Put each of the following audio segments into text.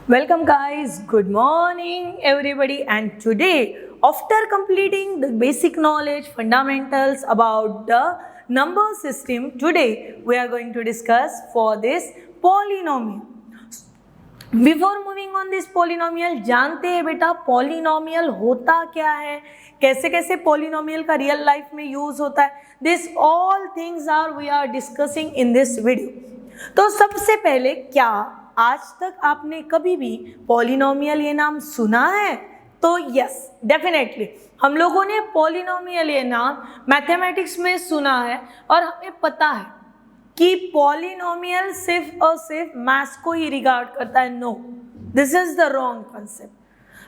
Welcome guys, good morning everybody, and today after completing the basic knowledge fundamentals about the number system, today we are going to discuss for this polynomial. Before moving on this polynomial, जानते हैं बेटा polynomial होता क्या है, कैसे कैसे polynomial का real life में use होता है. This all things are we are discussing in this video. तो सबसे पहले क्या आज तक आपने कभी भी पॉलिनोमियल ये नाम सुना है? तो यस, डेफिनेटली हम लोगों ने पॉलिनोमियल ये नाम मैथमेटिक्स में सुना है और हमें पता है कि पॉलिनोमियल सिर्फ और सिर्फ मैथ्स को ही रिगार्ड करता है. No, this is the wrong concept.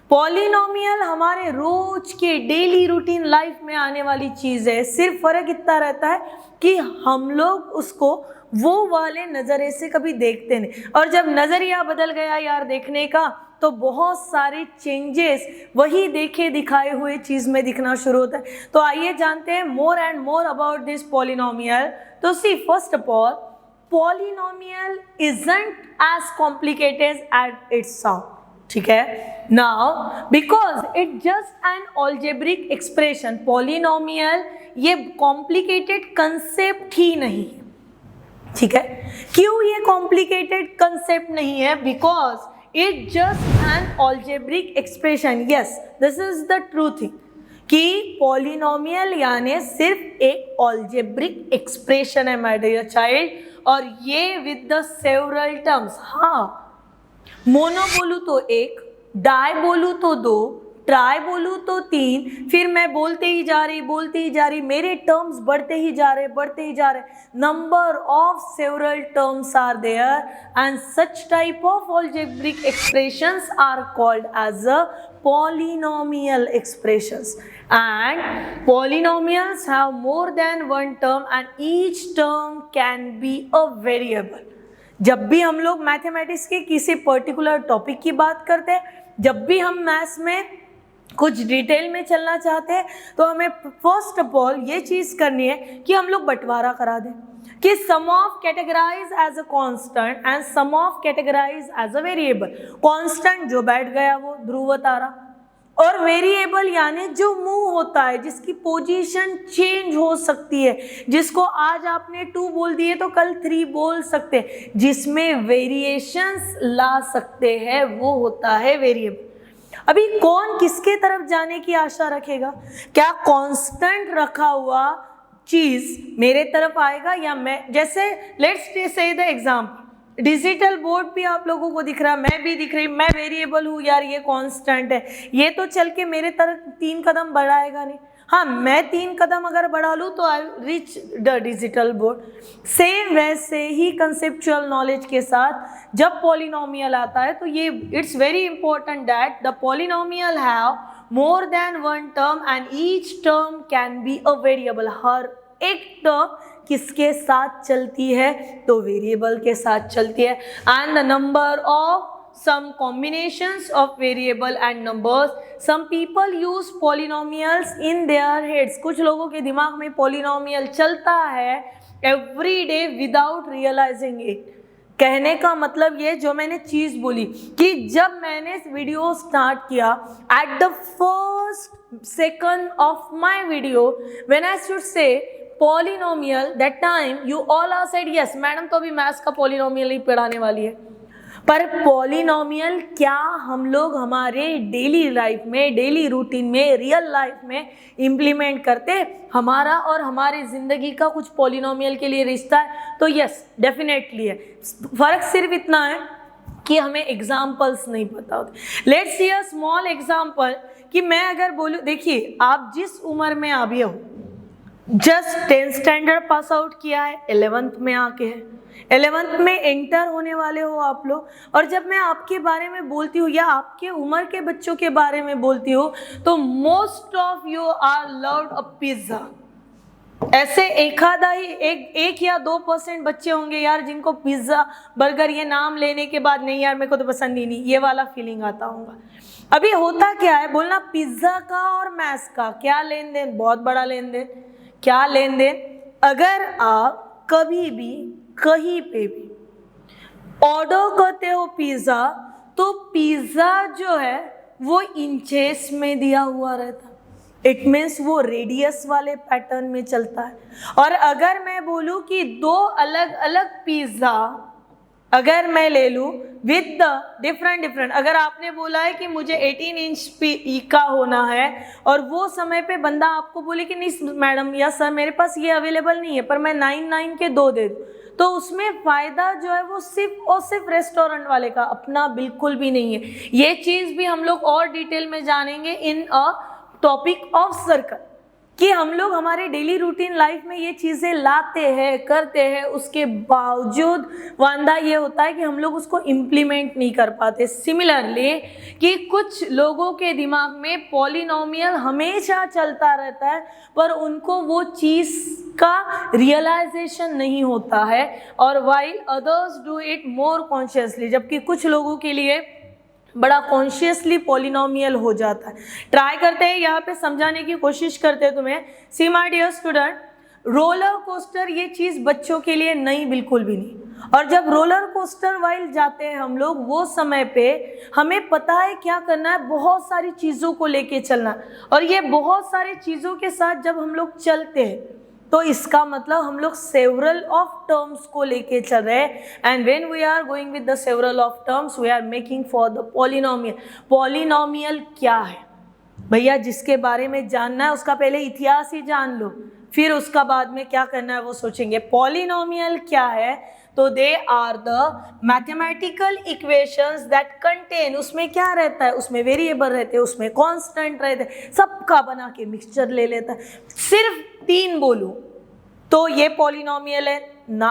Polynomial हमारे रोज के डेली रूटीन लाइफ में आने वाली चीज़ है. सिर्फ फर्क इतना रहता है कि हम लोग उसको वो वाले नज़रिए से कभी देखते नहीं, और जब नज़रिया बदल गया यार देखने का, तो बहुत सारे चेंजेस वही देखे दिखाए हुए चीज़ में दिखना शुरू होता है. तो आइए जानते हैं more and more about this polynomial. तो see, first of all, polynomial isn't as complicated at its sound. ठीक है. Now because it just an algebraic expression, polynomial ये कॉम्प्लिकेटेड कंसेप्ट ही नहीं है. ठीक है. क्यों ये कॉम्प्लिकेटेड कंसेप्ट नहीं है? Because it just an algebraic expression. Yes, this is the true thing कि पॉलिनोमियल यानी सिर्फ एक ऑल्जेब्रिक एक्सप्रेशन है माय डियर चाइल्ड, और ये विद द सेवरल टर्म्स. हाँ, मोनो बोलूँ तो एक, डाई बोलूँ तो दो, ट्राई बोलूँ तो तीन, फिर मैं बोलते ही जा रही, मेरे टर्म्स बढ़ते ही जा रहे. Number of several terms are there and such type of algebraic expressions are called as a polynomial expressions. And polynomials have more than one term and each term can be a variable. जब भी हम लोग mathematics के किसी particular topic की बात करते हैं, जब भी हम मैथ्स में कुछ डिटेल में चलना चाहते हैं, तो हमें फर्स्ट ऑफ ऑल ये चीज़ करनी है कि हम लोग बंटवारा करा दें कि some of categorize as a constant and some of categorize as a variable. Constant जो बैठ गया वो ध्रुव तारा, और वेरिएबल यानी जो मूव होता है, जिसकी पोजीशन चेंज हो सकती है, जिसको आज आपने 2 बोल दिए तो कल 3 बोल सकते हैं, जिसमें वेरिएशंस ला सकते हैं, वो होता है वेरिएबल. अभी कौन किसके तरफ जाने की आशा रखेगा? क्या कांस्टेंट रखा हुआ चीज़ मेरे तरफ आएगा, या मैं, जैसे let's say the example, digital board भी आप लोगों को दिख रहा, मैं भी दिख रही, मैं वेरिएबल हूँ यार, ये कांस्टेंट है, ये तो चल के मेरे तरफ 3 कदम बढ़ाएगा नहीं. हाँ, मैं 3 कदम अगर बढ़ा लूँ तो I reach the digital board. Same वैसे ही कंसेप्चुअल नॉलेज के साथ जब पॉलिनोमियल आता है, तो ये it's very important that the polynomial have more than one term and each term can be a variable. हर एक टर्म किसके साथ चलती है? तो वेरिएबल के साथ चलती है. And the number of some combinations of variable and numbers. Some people use polynomials in their heads. कुछ लोगों के दिमाग में polynomial चलता है every day without realizing it. कहने का मतलब ये जो मैंने चीज़ बोली कि जब मैंने वीडियो स्टार्ट किया, at the first second of my video when I should say polynomial, that time you all are said yes madam तो अभी मैथ्स का polynomial ही पढ़ाने वाली है. पर पॉलिनोमियल क्या हम लोग हमारे डेली लाइफ में, डेली रूटीन में, रियल लाइफ में इम्प्लीमेंट करते? हमारा और हमारी ज़िंदगी का कुछ पॉलिनोमियल के लिए रिश्ता है? तो यस, डेफिनेटली है. फ़र्क सिर्फ इतना है कि हमें एग्जाम्पल्स नहीं पता होते. Let's see a small example कि मैं अगर बोलूँ, देखिए आप जिस उम्र में अभी हो, just 10th standard pass out किया है, 11th में आके है, 11th में एंटर होने वाले हो आप लोग, और जब मैं आपके बारे में बोलती हूँ या आपके उम्र के बच्चों के बारे में बोलती हूँ, तो most of you are loved a pizza. ऐसे एक आधा ही एक या 2% बच्चे होंगे यार जिनको पिज्ज़ा, बर्गर ये नाम लेने के बाद नहीं यार मेरे को तो पसंद ही नहीं, ये वाला फीलिंग आता होगा. अभी होता क्या है, बोलना पिज्ज़ा का और मैथ्स का क्या लेन देन? बहुत बड़ा लेन देन. क्या लेन देन? अगर आप कभी भी कहीं पे भी ऑर्डर करते हो पिज़्ज़ा, तो पिज्ज़ा जो है वो इंचेस में दिया हुआ रहता है। इट मीन्स वो रेडियस वाले पैटर्न में चलता है। और अगर मैं बोलूँ कि दो अलग अलग पिज़्ज़ा अगर मैं ले लूँ विद द डिफरेंट, अगर आपने बोला है कि मुझे 18 इंच का होना है और वो समय पे बंदा आपको बोले कि नहीं मैडम या सर मेरे पास ये अवेलेबल नहीं है पर मैं 9 के 2 दे दूँ, तो उसमें फ़ायदा जो है वो सिर्फ और सिर्फ रेस्टोरेंट वाले का, अपना बिल्कुल भी नहीं है। ये चीज़ भी हम लोग और डिटेल में जानेंगे इन अ टॉपिक ऑफ सर्कल, कि हम लोग हमारे डेली रूटीन लाइफ में ये चीज़ें लाते हैं करते हैं, उसके बावजूद वांदा ये होता है कि हम लोग उसको इम्प्लीमेंट नहीं कर पाते। सिमिलरली कि कुछ लोगों के दिमाग में पॉलिनोमियल हमेशा चलता रहता है पर उनको वो चीज़ का रियलाइजेशन नहीं होता है, और while others do it more consciously, जबकि कुछ लोगों के लिए बड़ा कॉन्शियसली पॉलिनोमियल हो जाता है। ट्राई करते हैं यहाँ पे समझाने की कोशिश करते हैं तुम्हें। See my dear student, roller coaster ये चीज़ बच्चों के लिए नहीं, बिल्कुल भी नहीं। और जब रोलर कोस्टर वाइल जाते हैं हम लोग, वो समय पे हमें पता है क्या करना है, बहुत सारी चीज़ों को लेके चलना है। और ये बहुत सारी चीज़ों के साथ जब हम लोग चलते हैं तो इसका मतलब हम लोग सेवरल ऑफ टर्म्स को लेके चल रहे हैं। And when we are going with the several of terms we are making for the polynomial. Polynomial क्या है भैया, जिसके बारे में जानना है उसका पहले इतिहास ही जान लो, फिर उसका बाद में क्या करना है वो सोचेंगे। पॉलिनोमियल क्या है, तो they are the mathematical equations that contain, उसमें क्या रहता है, उसमें वेरिएबल रहते हैं, उसमें कांस्टेंट रहते हैं, सबका बना के मिक्सचर ले लेता है। सिर्फ 3 बोलूं तो ये पॉलिनोमियल है ना,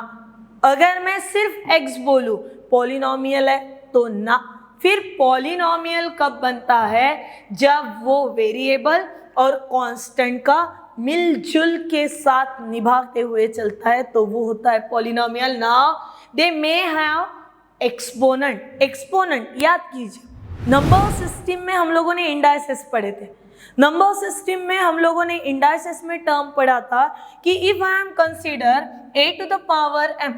अगर मैं सिर्फ x बोलूं पॉलिनोमियल है तो ना। फिर पॉलिनोमियल कब बनता है, जब वो वेरिएबल और कांस्टेंट का मिलजुल के साथ निभाते हुए चलता है तो वो होता है polynomial. Now they may have exponent. Exponent याद कीजिए, नंबर सिस्टम में हम लोगों ने इंडाइसेस पढ़े थे। नंबर सिस्टम में हम लोगों ने इंडाइसेस में टर्म पढ़ा था कि if I am consider a to the power m,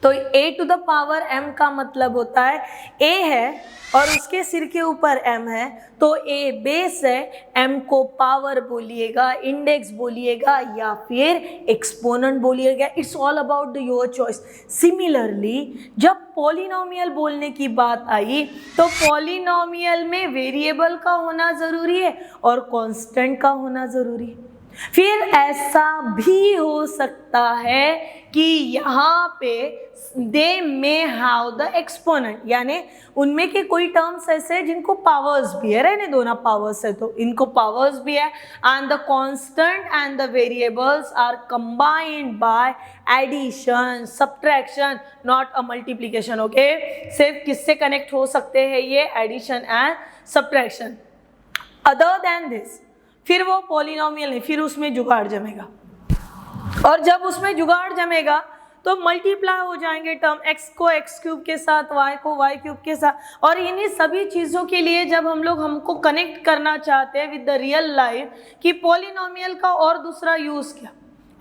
तो a to the power m का मतलब होता है a है और उसके सिर के ऊपर m है, तो a बेस है, m को पावर बोलिएगा, इंडेक्स बोलिएगा या फिर एक्सपोनेंट बोलिएगा। It's all about the your choice. Similarly जब पॉलिनोमियल बोलने की बात आई तो पॉलिनोमियल में वेरिएबल का होना ज़रूरी है और कांस्टेंट का होना ज़रूरी है। फिर ऐसा भी हो सकता है कि यहाँ पे दे मे हैव द एक्सपोनेंट, यानी उनमें के कोई टर्म्स ऐसे हैं जिनको पावर्स भी है, रहने दो ना पावर्स है तो इनको पावर्स भी है, and the constant and the variables are combined by addition subtraction not a multiplication. Okay, सिर्फ किससे कनेक्ट हो सकते हैं ये, addition and subtraction. Other than this फिर वो पॉलिनोमियल नहीं, फिर उसमें जुगाड़ जमेगा, और जब उसमें जुगाड़ जमेगा तो मल्टीप्लाई हो जाएंगे टर्म, x को x क्यूब के साथ, y को y क्यूब के साथ। और इन्हीं सभी चीज़ों के लिए जब हम लोग हमको कनेक्ट करना चाहते हैं विद द रियल लाइफ कि पॉलिनोमियल का और दूसरा यूज़ क्या,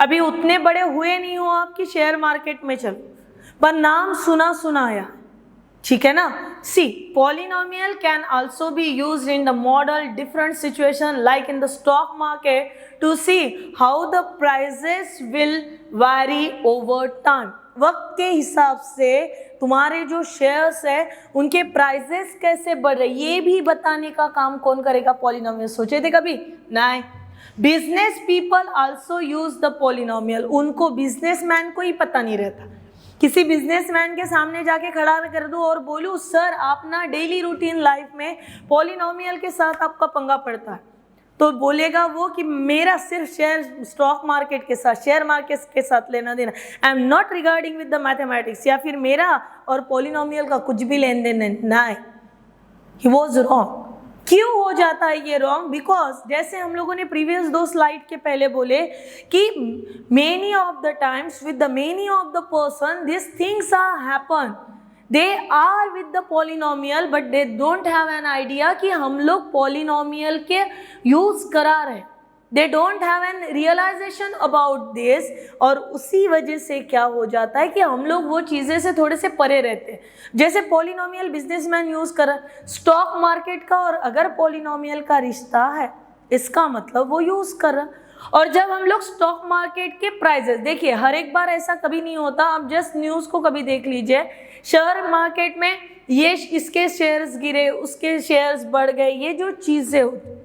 अभी उतने बड़े हुए नहीं हो आपकी शेयर मार्केट में चलो, पर नाम सुना सुनाया, ठीक है ना। See polynomial can also be used in the model different situation like in the stock market to see how the prices will vary over time. वक्त के हिसाब से तुम्हारे जो शेयर्स है उनके प्राइजेस कैसे बढ़ रहे, ये भी बताने का काम कौन करेगा, पॉलिनोमियल। सोचे थे कभी? नहीं। Business people also use the polynomial, उनको बिजनेसमैन को ही पता नहीं रहता। किसी बिजनेसमैन के सामने जाके खड़ा कर दूं और बोलूं सर आप ना डेली रूटीन लाइफ में पॉलिनोमियल के साथ आपका पंगा पड़ता है, तो बोलेगा वो कि मेरा सिर्फ शेयर स्टॉक मार्केट के साथ, शेयर मार्केट के साथ लेना देना, I am not regarding with the mathematics, या फिर मेरा और पॉलिनोमियल का कुछ भी लेन देन नहीं। He was wrong. क्यों हो जाता है ये रॉन्ग? बिकॉज जैसे हम लोगों ने प्रीवियस 2 स्लाइड के पहले बोले कि many of the times with the many of the person this things are happen, they are with the polynomial but they don't have an idea कि हम लोग पॉलिनोमियल के यूज करा रहे। They don't have an realization about this, और उसी वजह से क्या हो जाता है कि हम लोग वो चीज़ें से थोड़े से परे रहते हैं। जैसे पॉलिनोमियल बिजनेसमैन यूज़ कर स्टॉक मार्केट का, और अगर पॉलिनोमियल का रिश्ता है इसका मतलब वो यूज़ कर रहा। और जब हम लोग स्टॉक मार्केट के प्राइजेस देखिए, हर एक बार ऐसा कभी नहीं होता, आप जस्ट न्यूज़ को कभी देख लीजिए, शेयर मार्केट में ये इसके शेयर्स गिरे, उसके शेयर्स बढ़ गए, ये जो चीज़ें होती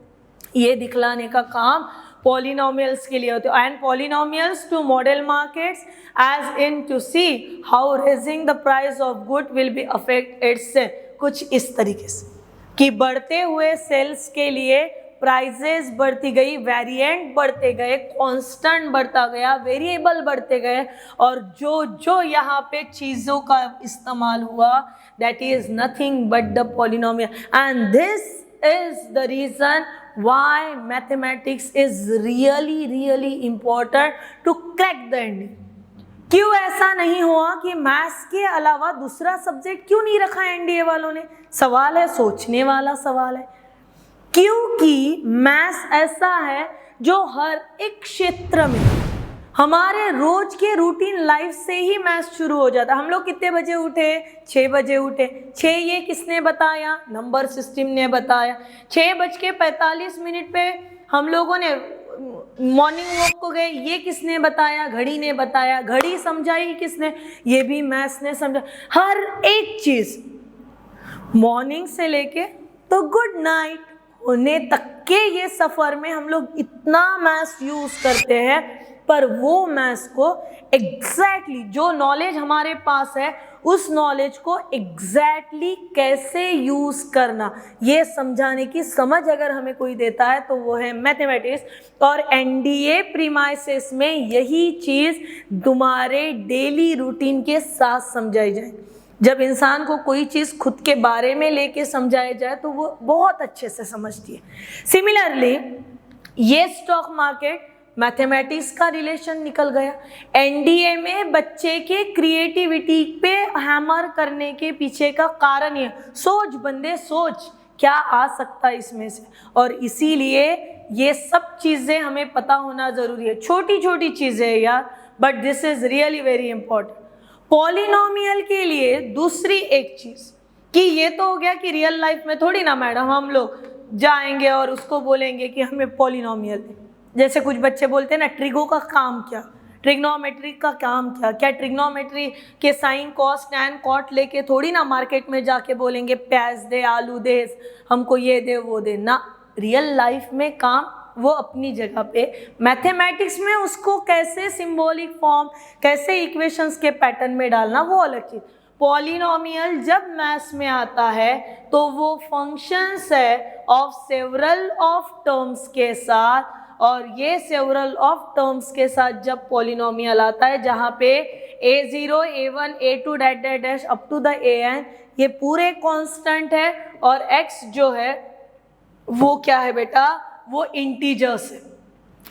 ये दिखलाने का काम पॉलिनोमियल्स के लिए होते हैं। And polynomials to model markets as in to see how raising the price of good will be affect its, कुछ इस तरीके से कि बढ़ते हुए सेल्स के लिए प्राइजेस बढ़ती गई, वेरिएंट बढ़ते गए, कांस्टेंट बढ़ता गया, वेरिएबल बढ़ते गए, और जो जो यहाँ पे चीज़ों का इस्तेमाल हुआ that is nothing but the polynomial. And this is the reason why mathematics is really important to crack the ending। क्यों ऐसा नहीं हुआ कि मैथ्स के अलावा दूसरा सब्जेक्ट क्यों नहीं रखा एनडीए वालों ने? सवाल है, सोचने वाला सवाल है। क्योंकि मैथ्स ऐसा है जो हर एक क्षेत्र में हमारे रोज के रूटीन लाइफ से ही मैथ्स शुरू हो जाता है। हम लोग कितने बजे उठे? 6 बजे उठे। 6 ये किसने बताया? नंबर सिस्टम ने बताया। 6:45 पे हम लोगों ने मॉर्निंग वॉक को गए, ये किसने बताया? घड़ी ने बताया। घड़ी समझाई किसने? ये भी मैथ्स ने समझा। हर एक चीज मॉर्निंग से लेके तो गुड नाइट होने तक के ये सफर में हम लोग इतना मैथ्स यूज करते हैं, पर वो मैथ्स को एग्जैक्टली जो नॉलेज हमारे पास है उस नॉलेज को एग्जैक्टली कैसे यूज करना, ये समझाने की समझ अगर हमें कोई देता है तो वो है मैथमेटिक्स। और एनडीए प्रीमाइसेस में यही चीज तुम्हारे डेली रूटीन के साथ समझाई जाए। जब इंसान को कोई चीज़ खुद के बारे में लेके समझाया जाए तो वो बहुत अच्छे से समझती है। सिमिलरली ये स्टॉक मार्केट मैथमेटिक्स का रिलेशन निकल गया। एनडीए में बच्चे के क्रिएटिविटी पे हैमर करने के पीछे का कारण ये, सोच बंदे सोच, क्या आ सकता है इसमें से। और इसीलिए ये सब चीज़ें हमें पता होना ज़रूरी है, छोटी छोटी चीज़ें यार, but this is really very important. Polynomial के लिए दूसरी एक चीज़ कि ये तो हो गया कि रियल लाइफ में थोड़ी ना मैडम हम लोग जाएंगे और उसको बोलेंगे कि हमें पॉलिनोमियल दे। जैसे कुछ बच्चे बोलते हैं ना, ट्रिगो का काम क्या, ट्रिग्नोमेट्री का काम क्या, क्या ट्रिग्नोमेट्री के साइन कॉस टैन कॉट लेके थोड़ी ना मार्केट में जाके बोलेंगे प्याज दे, आलू दे, हमको ये दे वो दे ना। रियल लाइफ में काम वो अपनी जगह पे, मैथमेटिक्स में उसको कैसे सिंबॉलिक फॉर्म, कैसे इक्वेशंस के पैटर्न में डालना, वो अलग चीज। पॉलिनोमियल जब मैथ्स में आता है तो वो फंक्शंस है ऑफ सेवरल ऑफ टर्म्स के साथ, और ये सेवरल ऑफ टर्म्स के साथ जब पॉलिनोमियल आता है जहाँ पे a0 a1 a2 dot dot dash up to the an ये पूरे कांस्टेंट है, और x जो है वो क्या है बेटा, वो इंटीजर्स है,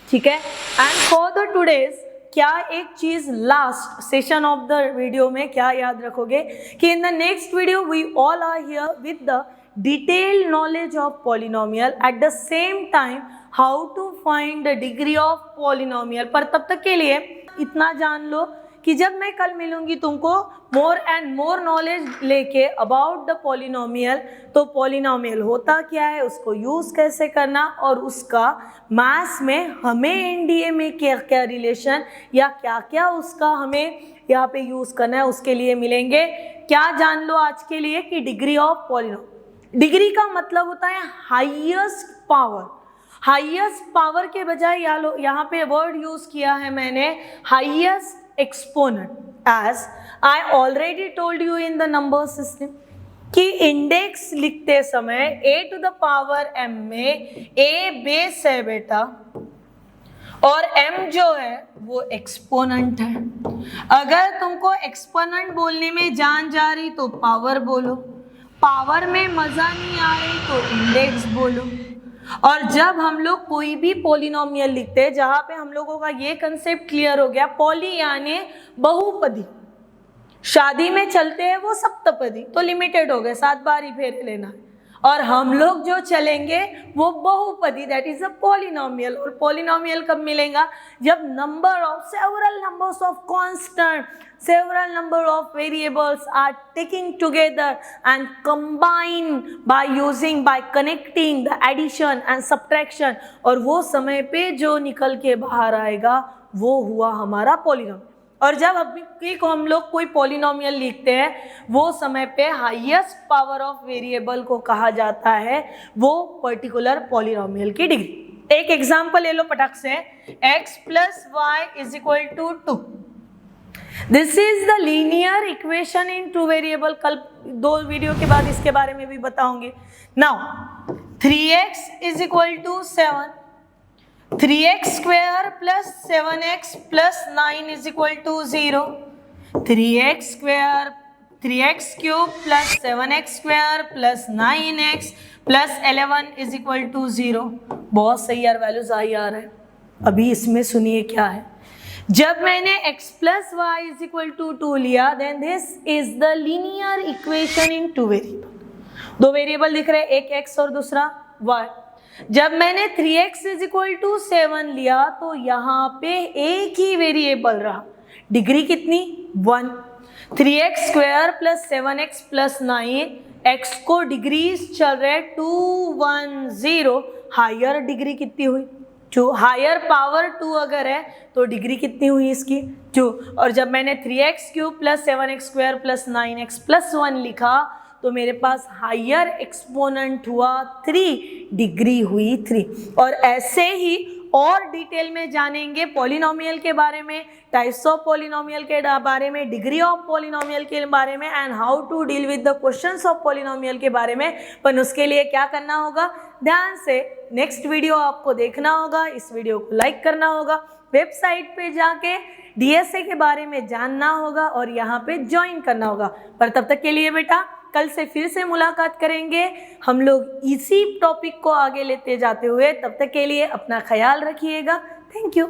ठीक है। एंड फॉर द टुडेज क्या एक चीज last session of the video में क्या याद रखोगे कि in the next video we all are here with the detailed knowledge of polynomial, at the same time how to find the degree of polynomial. पर तब तक के लिए इतना जान लो कि जब मैं कल मिलूंगी तुमको मोर एंड मोर नॉलेज लेके अबाउट द पॉलिनोमियल, तो पॉलिनोमियल होता क्या है, उसको यूज़ कैसे करना, और उसका मैथ्स में हमें एनडीए में क्या क्या रिलेशन या क्या क्या उसका हमें यहाँ पे यूज़ करना है, उसके लिए मिलेंगे। क्या जान लो आज के लिए कि डिग्री ऑफ पॉलिनोमियल, डिग्री का मतलब होता है हाईएस्ट पावर। हाईएस्ट पावर के बजाय यहाँ पे वर्ड यूज़ किया है मैंने highest exponent, as I already told you in the number system कि इंडेक्स लिखते समय a to the power m में a बेस है बेटा, और m जो है वो एक्सपोनेंट है। अगर तुमको एक्सपोनेंट बोलने में जान जा रही तो पावर बोलो, पावर में मजा नहीं आ रही तो इंडेक्स बोलो। और जब हम लोग कोई भी पॉलिनोमियल लिखते हैं जहाँ पे हम लोगों का ये कंसेप्ट क्लियर हो गया, पॉली यानी बहुपदी, शादी में चलते हैं वो सप्तपदी, तो लिमिटेड हो गए, 7 बार ही फेरे लेना है। और हम लोग जो चलेंगे वो बहुपदी, दैट इज अ पॉलिनोमियल। और पॉलिनोमियल कब मिलेगा? जब number of several numbers of constant, several number of variables are taken together and combined by connecting the addition and subtraction, और वो समय पे जो निकल के बाहर आएगा वो हुआ हमारा पॉलिनोमियल। और जब हम लोग कोई पॉलिनोमियल लिखते हैं वो समय पे हाईएस्ट पावर ऑफ वेरिएबल को कहा जाता है वो पर्टिकुलर पॉलिनोमियल की डिग्री। एक एग्जांपल ले लो पटक से, x + y = 2। This is the linear equation in two variable. कल 2 वीडियो के बाद इसके बारे में भी बताऊंगी। Now 3x = 7, 3x² + 7x + 9 = 0, 3x² 3x³ + 7x² + 9x + 11 = 0। बहुत सही यार, वैल्यूज आ रहा है। अभी इसमें सुनिए क्या है। जब मैंने x + y = 2 लिया, then this is the linear equation in two variable. 2 variable दिख रहे हैं, एक x और दूसरा y। जब मैंने 3x = 7 लिया तो यहाँ पे एक ही वेरिएबल रहा, डिग्री कितनी? 1। 3x² + 7x + 9, x को डिग्रीज चल रहे 2 1 0, हायर डिग्री कितनी हुई? 2। हायर पावर 2 अगर है तो डिग्री कितनी हुई इसकी? 2। और जब मैंने 3x³ + 7x² + 9x + 1 लिखा तो मेरे पास हायर एक्सपोनेंट हुआ 3, डिग्री हुई 3। और ऐसे ही और डिटेल में जानेंगे पॉलिनोमियल के बारे में, टाइप्स ऑफ पॉलिनोमियल के बारे में, डिग्री ऑफ पॉलिनोमियल के बारे में, and how to deal with the questions of polynomial के बारे में। पर उसके लिए क्या करना होगा? ध्यान से नेक्स्ट वीडियो आपको देखना होगा, इस वीडियो को लाइक करना होगा, वेबसाइट पे जाके DSA के बारे में जानना होगा और यहाँ पे ज्वाइन करना होगा। पर तब तक के लिए बेटा कल से फिर से मुलाकात करेंगे हम लोग इसी टॉपिक को आगे लेते जाते हुए। तब तक के लिए अपना ख्याल रखिएगा। Thank you.